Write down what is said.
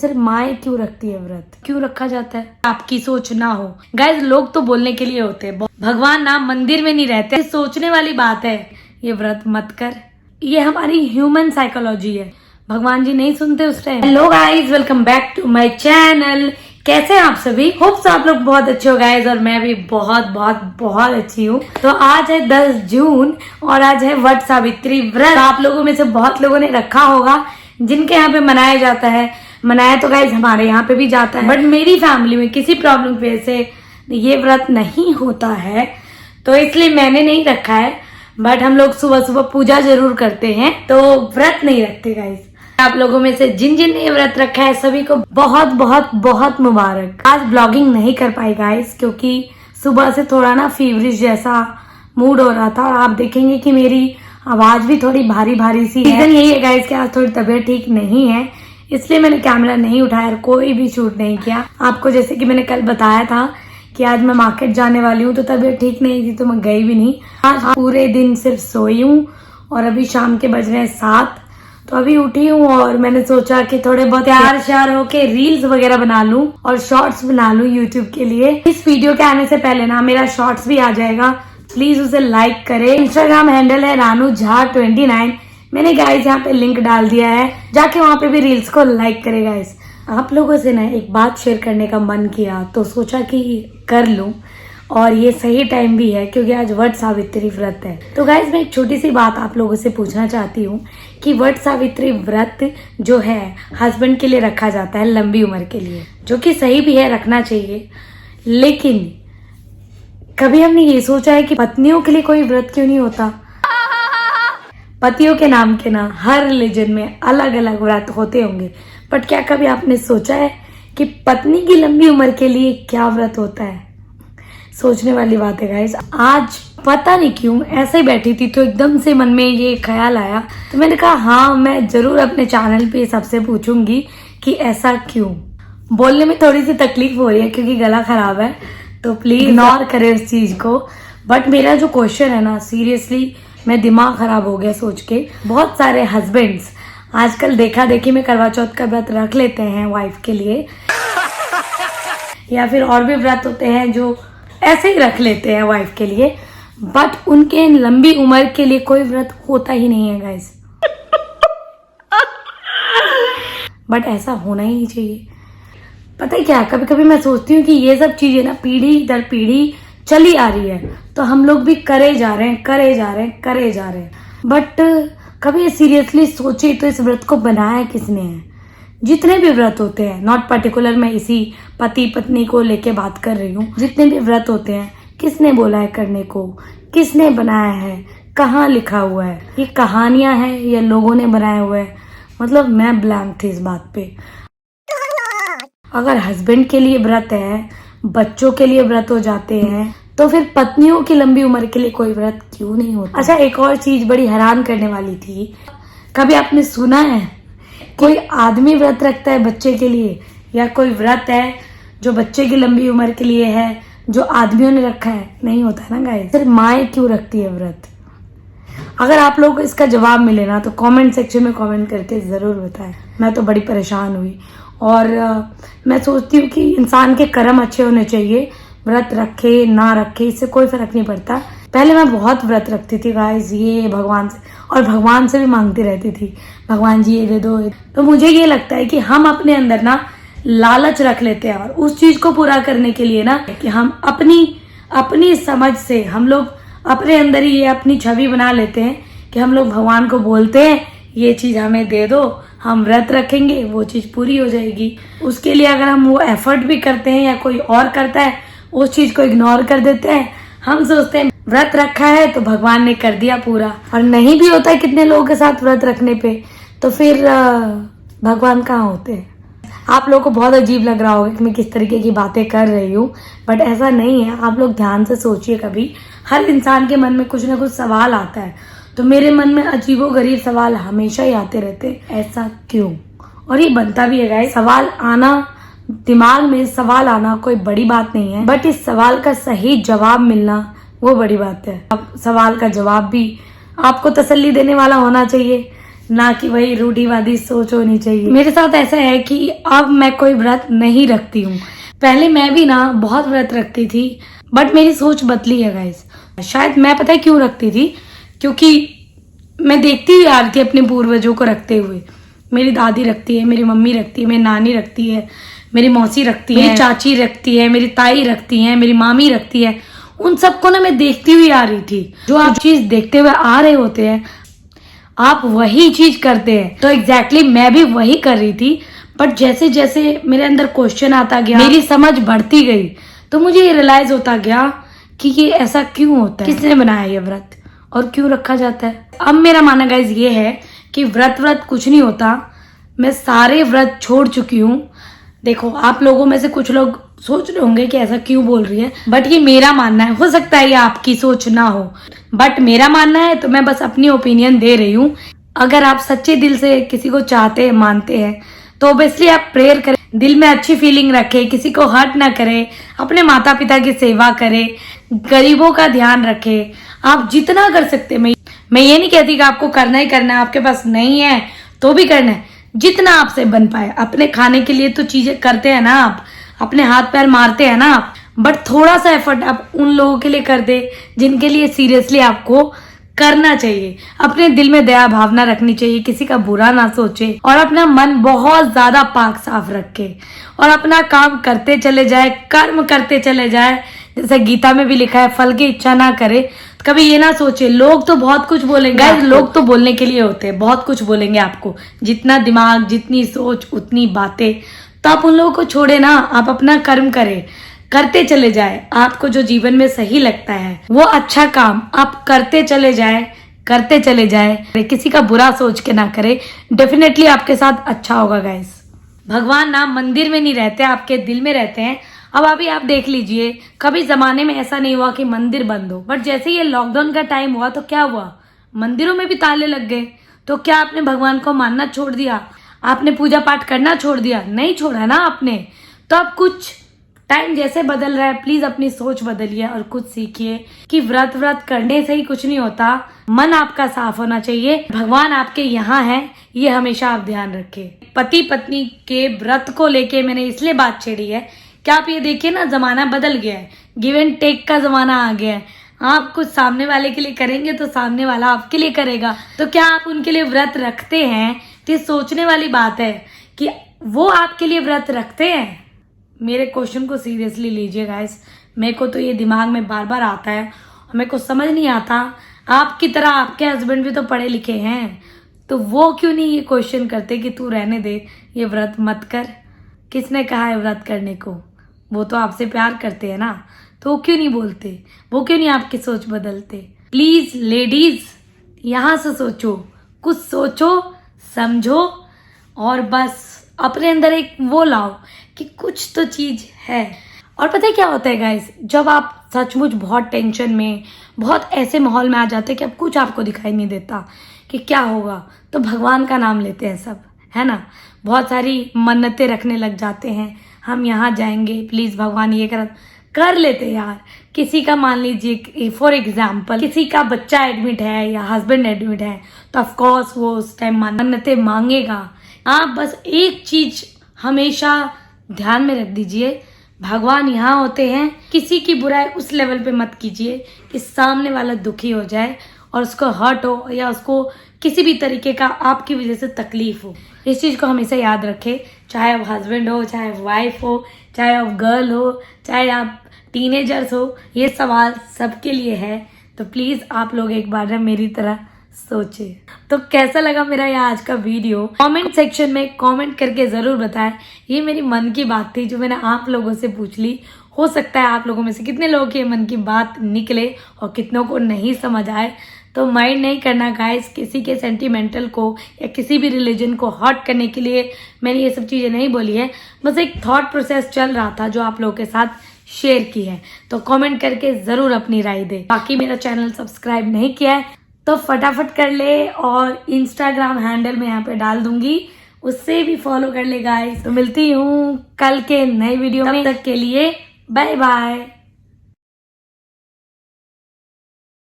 सिर्फ माँ क्यों रखती है व्रत, क्यों रखा जाता है? आपकी सोच ना हो गाइज, लोग तो बोलने के लिए होते हैं, भगवान ना मंदिर में नहीं रहते। सोचने वाली बात है, ये व्रत मत कर, ये हमारी ह्यूमन साइकोलॉजी है। भगवान जी नहीं सुनते उस time. Hello guys, welcome back to my channel. कैसे हैं आप सभी? होप्स आप लोग बहुत अच्छे हो गाइज, और मैं भी बहुत बहुत बहुत अच्छी हूँ। तो आज है 10 जून और आज है वट सावित्री व्रत। आप लोगों में से बहुत लोगों ने रखा होगा, जिनके यहाँ पे मनाया जाता है। मनाया तो गाइज हमारे यहाँ पे भी जाता है, बट मेरी फैमिली में किसी प्रॉब्लम की वजह से ये व्रत नहीं होता है, तो इसलिए मैंने नहीं रखा है। बट हम लोग सुबह सुबह पूजा जरूर करते हैं, तो व्रत नहीं रखते गाइज। आप लोगों में से जिन जिन ने व्रत रखा है सभी को बहुत बहुत बहुत मुबारक। आज ब्लॉगिंग नहीं कर पाई गाइज, क्योंकि सुबह से थोड़ा ना फीवरिश जैसा मूड हो रहा था, और आप देखेंगे कि मेरी आवाज भी थोड़ी भारी भारी सी है। रीजन यही है गाइज कि आज थोड़ी तबीयत ठीक नहीं है, इसलिए मैंने कैमरा नहीं उठाया और कोई भी शूट नहीं किया। आपको जैसे कि मैंने कल बताया था कि आज मैं मार्केट जाने वाली हूँ, तो तबीयत ठीक नहीं थी तो मैं गई भी नहीं। आज पूरे दिन सिर्फ सोई हूँ और अभी शाम के बज रहे हैं 7, तो अभी उठी हूँ और मैंने सोचा कि थोड़े बहुत तैयार श्यार होके रील्स वगैरह बना लूं और शॉर्ट्स बना लूं यूट्यूब के लिए। इस वीडियो के आने से पहले ना मेरा शॉर्ट्स भी आ जाएगा, प्लीज उसे लाइक करें। इंस्टाग्राम हैंडल है रानू झा 29। मैंने गाइस यहाँ पे लिंक डाल दिया है, जाके वहाँ पे भी रील्स को लाइक करे गाइस। आप लोगों से ना एक बात शेयर करने का मन किया, तो सोचा कि कर लूं, और ये सही टाइम भी है क्योंकि आज वट सावित्री व्रत है। तो गाइस मैं एक छोटी सी बात आप लोगों से पूछना चाहती हूँ कि वट सावित्री व्रत जो है हस्बैंड के लिए रखा जाता है लंबी उम्र के लिए, जो कि सही भी है, रखना चाहिए। लेकिन कभी हमने ये सोचा है कि पत्नियों के लिए कोई व्रत क्यों नहीं होता? पतियों के नाम के ना हर रिलीजन में अलग अलग व्रत होते होंगे, बट क्या कभी आपने सोचा है कि पत्नी की लंबी उम्र के लिए क्या व्रत होता है? सोचने वाली बात है गाइस। आज पता नहीं क्यों ऐसे ही बैठी थी तो एकदम से मन में ये ख्याल आया, तो मैंने कहा हाँ मैं जरूर अपने चैनल पे सबसे पूछूंगी कि ऐसा क्यों। बोलने में थोड़ी सी तकलीफ हो रही है क्योंकि गला खराब है, तो प्लीज इग्नोर करें उस चीज को। बट मेरा जो क्वेश्चन है ना, सीरियसली मैं दिमाग खराब हो गया सोच के। बहुत सारे हस्बैंड्स आजकल देखा देखी में करवा चौथ का व्रत रख लेते हैं वाइफ के लिए, या फिर और भी व्रत होते हैं जो ऐसे ही रख लेते हैं वाइफ के लिए, बट उनके लंबी उम्र के लिए कोई व्रत होता ही नहीं है गाइस। बट ऐसा होना ही नहीं चाहिए। पता है क्या, कभी कभी मैं सोचती हूँ कि ये सब चीजें ना पीढ़ी दर पीढ़ी चली आ रही है, तो हम लोग भी करे जा रहे हैं। बट कभी सीरियसली सोचे तो इस व्रत को बनाया किसने है? जितने भी व्रत होते हैं, नॉट पर्टिकुलर मैं इसी पति पत्नी को लेके बात कर रही हूँ, जितने भी व्रत होते हैं किसने बोला है करने को, किसने बनाया है, कहाँ लिखा हुआ है? ये कहानियां हैं या लोगों ने बनाया हुआ है? मतलब मैं ब्लैंक थी इस बात पे। अगर हस्बैंड के लिए व्रत है, बच्चों के लिए व्रत हो जाते हैं, तो फिर पत्नियों की लंबी उम्र के लिए कोई व्रत क्यों नहीं होता? अच्छा, एक और चीज बड़ी हैरान करने वाली थी, कभी आपने सुना है कोई आदमी व्रत रखता है बच्चे के लिए, या कोई व्रत है जो बच्चे की लंबी उम्र के लिए है जो आदमियों ने रखा है? नहीं होता है ना गाइस। सिर्फ माँ क्यों रखती है व्रत? अगर आप लोगों को इसका जवाब मिले ना तो कमेंट सेक्शन में कमेंट करके जरूर बताएं। मैं तो बड़ी परेशान हुई, और मैं सोचती हूँ कि इंसान के कर्म अच्छे होने चाहिए, व्रत रखे ना रखे इससे कोई फर्क नहीं पड़ता। पहले मैं बहुत व्रत रखती थी गाइस, ये भगवान से, और भगवान से भी मांगती रहती थी, भगवान जी ये दे दो। तो मुझे ये लगता है कि हम अपने अंदर ना लालच रख लेते हैं, और उस चीज को पूरा करने के लिए ना कि हम अपनी समझ से हम लोग अपने अंदर ही ये अपनी छवि बना लेते हैं कि हम लोग भगवान को बोलते हैं ये चीज हमें दे दो, हम व्रत रखेंगे, वो चीज पूरी हो जाएगी। उसके लिए अगर हम वो एफर्ट भी करते हैं या कोई और करता है, उस चीज को इग्नोर कर देते हैं। हम सोचते हैं व्रत रखा है तो भगवान ने कर दिया पूरा, और नहीं भी होता है कितने लोगों के साथ व्रत रखने पे, तो फिर भगवान कहाँ होते हैं? आप लोगों को बहुत अजीब लग रहा होगा कि मैं किस तरीके की बातें कर रही हूँ, बट ऐसा नहीं है। आप लोग ध्यान से सोचिए, कभी हर इंसान के मन में कुछ ना कुछ सवाल आता है, तो मेरे मन में अजीबोगरीब सवाल हमेशा ही आते रहते, ऐसा क्यों? और ये बनता भी है गाइस। सवाल आना, दिमाग में सवाल आना कोई बड़ी बात नहीं है, बट इस सवाल का सही जवाब मिलना वो बड़ी बात है। अब सवाल का जवाब भी आपको तसल्ली देने वाला होना चाहिए, ना कि वही रूढ़िवादी सोच होनी चाहिए। मेरे साथ ऐसा है कि अब मैं कोई व्रत नहीं रखती हूँ। पहले मैं भी ना बहुत व्रत रखती थी, बट मेरी सोच बदली है गाइस। शायद मैं पता है क्यों रखती थी, क्योंकि मैं देखती हुई आ रही थी अपने पूर्वजों को रखते हुए। मेरी दादी रखती है, मेरी मम्मी रखती है, मेरी नानी रखती है, मेरी मौसी रखती है, मेरी चाची रखती है, मेरी ताई रखती है, मेरी मामी रखती है। उन सबको ना मैं देखती हुई आ रही थी। जो आप चीज देखते हुए आ रहे होते हैं, आप वही चीज करते हैं। तो एग्जैक्टली मैं भी वही कर रही थी, बट जैसे जैसे मेरे अंदर क्वेश्चन आता गया, मेरी समझ बढ़ती गई, तो मुझे ये रियलाइज होता गया कि ये ऐसा क्यों होता है, किसने बनाया ये व्रत और क्यों रखा जाता है। अब मेरा मानना गाइस ये है कि व्रत कुछ नहीं होता। मैं सारे व्रत छोड़ चुकी हूँ। देखो, आप लोगों में से कुछ लोग सोच रहे होंगे कि ऐसा क्यों बोल रही है, बट ये मेरा मानना है। हो सकता है ये आपकी सोच ना हो, बट मेरा मानना है, तो मैं बस अपनी ओपिनियन दे रही हूँ। अगर आप सच्चे दिल से किसी को चाहते हैं, मानते हैं, तो ऑब्वियसली आप प्रेयर करें, दिल में अच्छी फीलिंग रखें, किसी को हर्ट ना करें, अपने माता पिता की सेवा करें, गरीबों का ध्यान रखें। आप जितना कर सकते हैं, मैं ये नहीं कहती कि आपको करना ही करना है, आपके पास नहीं है तो भी करना है। जितना आपसे बन पाए, अपने खाने के लिए तो चीजें करते हैं ना, आप अपने हाथ पैर मारते हैं ना, बट थोड़ा सा एफर्ट आप उन लोगों के लिए कर दे जिनके लिए सीरियसली आपको करना चाहिए। अपने दिल में दया भावना रखनी चाहिए, किसी का बुरा ना सोचे, और अपना मन बहुत ज्यादा पाक साफ रखे और अपना काम करते चले जाए, कर्म करते चले जाए। जैसे गीता में भी लिखा है, फल की इच्छा ना करे। कभी ये ना सोचे लोग तो बहुत कुछ बोलेंगे, लोग तो बोलने के लिए होते हैं, बहुत कुछ बोलेंगे आपको। जितना दिमाग, जितनी सोच, उतनी बातें। तो आप उन लोगों को छोड़े ना, आप अपना कर्म करें, करते चले जाए। आपको जो जीवन में सही लगता है वो अच्छा काम आप करते चले जाए, करते चले जाए। किसी का बुरा सोच के ना करे, डेफिनेटली आपके साथ अच्छा होगा गाइस। भगवान ना मंदिर में नहीं रहते, आपके दिल में रहते हैं। अब अभी आप देख लीजिए, कभी जमाने में ऐसा नहीं हुआ कि मंदिर बंद हो, बट जैसे ये लॉकडाउन का टाइम हुआ तो क्या हुआ, मंदिरों में भी ताले लग गए। तो क्या आपने भगवान को मानना छोड़ दिया? आपने पूजा पाठ करना छोड़ दिया? नहीं छोड़ा ना आपने। तो अब कुछ टाइम जैसे बदल रहा है, प्लीज अपनी सोच बदलिए और कुछ सीखिए कि व्रत करने से ही कुछ नहीं होता। मन आपका साफ होना चाहिए, भगवान आपके यहाँ है, ये हमेशा आप ध्यान रखें। पति पत्नी के व्रत को लेके मैंने इसलिए बात छेड़ी है कि आप ये देखिए ना, जमाना बदल गया है, गिव एंड टेक का जमाना आ गया है। आप कुछ सामने वाले के लिए करेंगे तो सामने वाला आपके लिए करेगा। तो क्या आप उनके लिए व्रत रखते हैं? तो सोचने वाली बात है कि वो आपके लिए व्रत रखते हैं। मेरे क्वेश्चन को सीरियसली लीजिए गाइस। मेरे को तो ये दिमाग में बार बार आता है और मेरे को समझ नहीं आता, आपकी तरह आपके हस्बैंड भी तो पढ़े लिखे हैं, तो वो क्यों नहीं ये क्वेश्चन करते कि तू रहने दे, ये व्रत मत कर। किसने कहा है व्रत करने को? वो तो आपसे प्यार करते हैं ना, तो वो क्यों नहीं बोलते? वो क्यों नहीं आपकी सोच बदलते? प्लीज लेडीज, यहाँ से सोचो, कुछ सोचो समझो, और बस अपने अंदर एक वो लाओ कि कुछ तो चीज है। और पता है क्या होता है गाइस, जब आप सचमुच बहुत टेंशन में, बहुत ऐसे माहौल में आ जाते हैं कि अब कुछ आपको दिखाई नहीं देता कि क्या होगा, तो भगवान का नाम लेते हैं सब, है ना। बहुत सारी मन्नतें रखने लग जाते हैं, हम यहाँ जाएंगे, प्लीज भगवान ये कर लेते यार। किसी का मान लीजिए फॉर एग्जाम्पल किसी का बच्चा एडमिट है या हस्बैंड एडमिट है, तो ऑफकोर्स वो उस टाइम मन्नतें मांगेगा। आप बस एक चीज हमेशा ध्यान में रख दीजिए, भगवान यहाँ होते हैं। किसी की बुराई उस लेवल पे मत कीजिए कि सामने वाला दुखी हो जाए और उसको हर्ट हो या उसको किसी भी तरीके का आपकी वजह से तकलीफ हो। इस चीज को हमेशा याद रखें, चाहे आप हस्बैंड हो, चाहे वाइफ हो, चाहे आप गर्ल हो, चाहे आप टीनेजर्स हो, ये सवाल सबके लिए है। तो प्लीज आप लोग एक बार ना मेरी तरह सोचे। तो कैसा लगा मेरा ये आज का वीडियो? कमेंट सेक्शन में कमेंट करके जरूर बताएं। ये मेरी मन की बात थी जो मैंने आप लोगों से पूछ ली। हो सकता है आप लोगों में से कितने लोगों की मन की बात निकले और कितनों को नहीं समझ आए। तो माइंड नहीं करना गाइस, किसी के सेंटिमेंटल को या किसी भी रिलीजन को हर्ट करने के लिए मैंने ये सब चीजें नहीं बोली है। बस एक थॉट प्रोसेस चल रहा था जो आप लोगों के साथ शेयर की है। तो कमेंट करके जरूर अपनी राय दे। बाकी मेरा चैनल सब्सक्राइब नहीं किया है तो फटाफट कर ले, और इंस्टाग्राम हैंडल में यहाँ पे डाल दूंगी, उससे भी फॉलो कर ले गाइस। तो मिलती हूँ कल के नए वीडियो में, तब तक के लिए बाय बाय।